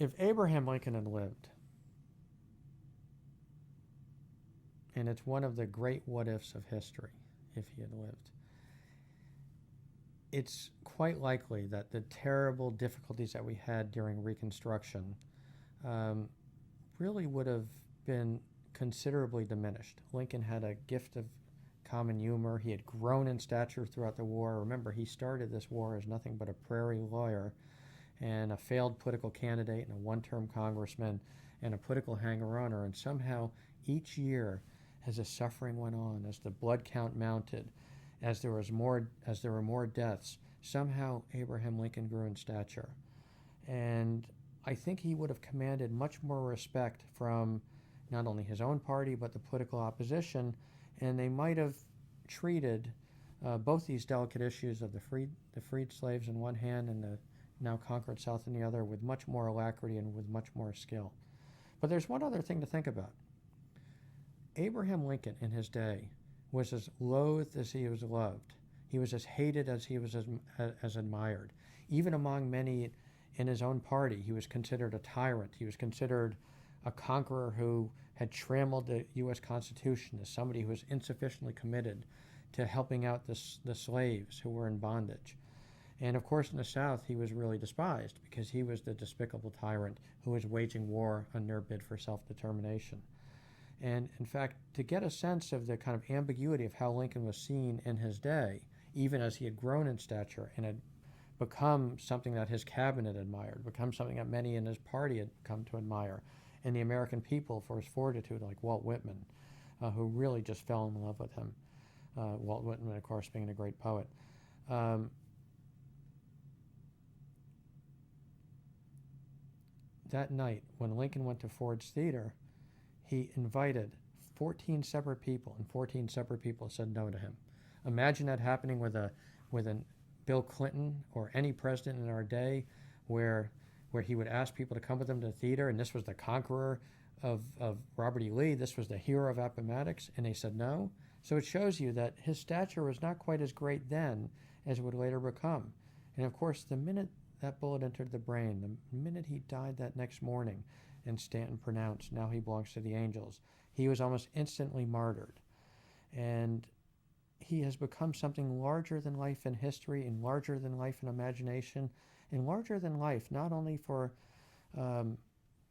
If Abraham Lincoln had lived, and it's one of the great what ifs of history, if he had lived, it's quite likely that the terrible difficulties that we had during Reconstruction really would have been considerably diminished. Lincoln had a gift of common humor. He had grown in stature throughout the war. Remember, he started this war as nothing but a prairie lawyer and a failed political candidate and a one-term congressman and a political hanger-oner. And somehow each year, as the suffering went on, as the blood count mounted, as there were more deaths, somehow Abraham Lincoln grew in stature. And I think he would have commanded much more respect from not only his own party but the political opposition, and they might have treated both these delicate issues of the freed slaves in one hand and the now conquered South in the other with much more alacrity and with much more skill. But there's one other thing to think about. Abraham Lincoln in his day was as loathed as he was loved. He was as hated as he was as admired. Even among many in his own party, he was considered a tyrant. He was considered a conqueror who had trammeled the U.S. Constitution, as somebody who was insufficiently committed to helping out the slaves who were in bondage. And of course, in the South, he was really despised because he was the despicable tyrant who was waging war on their bid for self-determination. And in fact, to get a sense of the kind of ambiguity of how Lincoln was seen in his day, even as he had grown in stature and had become something that his cabinet admired, become something that many in his party had come to admire, and the American people for his fortitude, like Walt Whitman, who really just fell in love with him. Walt Whitman, of course, being a great poet. That night, when Lincoln went to Ford's Theater, he invited 14 separate people, and 14 separate people said no to him. Imagine that happening with a Bill Clinton or any president in our day, where he would ask people to come with him to the theater, and this was the conqueror of Robert E. Lee, this was the hero of Appomattox, and they said no. So it shows you that his stature was not quite as great then as it would later become. And of course, the minute that bullet entered the brain, the minute he died that next morning, and Stanton pronounced, now he belongs to the angels, he was almost instantly martyred. And he has become something larger than life in history, and larger than life in imagination, and larger than life not only for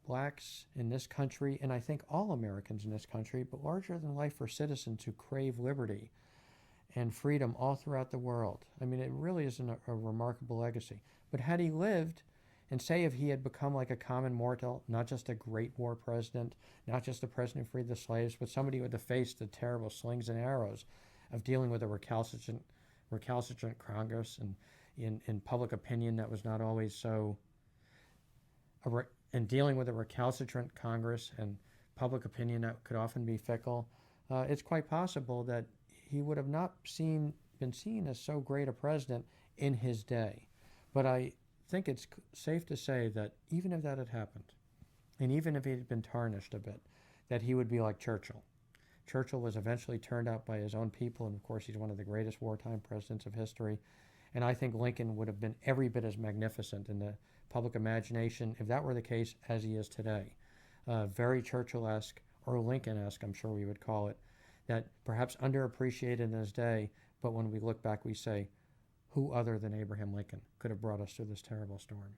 blacks in this country, and I think all Americans in this country, but larger than life for citizens who crave liberty and freedom all throughout the world. I mean, it really is a remarkable legacy. But had he lived, and say if he had become like a common mortal, not just a great war president, not just a president who freed the slaves, but somebody who had to face the terrible slings and arrows of dealing with a recalcitrant Congress and in public opinion that was not always so, and dealing with a recalcitrant Congress and public opinion that could often be fickle, it's quite possible that he would have not been seen as so great a president in his day. But I think it's safe to say that even if that had happened, and even if he had been tarnished a bit, that he would be like Churchill. Churchill was eventually turned out by his own people, and of course he's one of the greatest wartime presidents of history. And I think Lincoln would have been every bit as magnificent in the public imagination, if that were the case, as he is today. Very Churchill-esque, or Lincoln-esque, I'm sure we would call it, that perhaps underappreciated in his day, but when we look back we say, who other than Abraham Lincoln could have brought us through this terrible storm?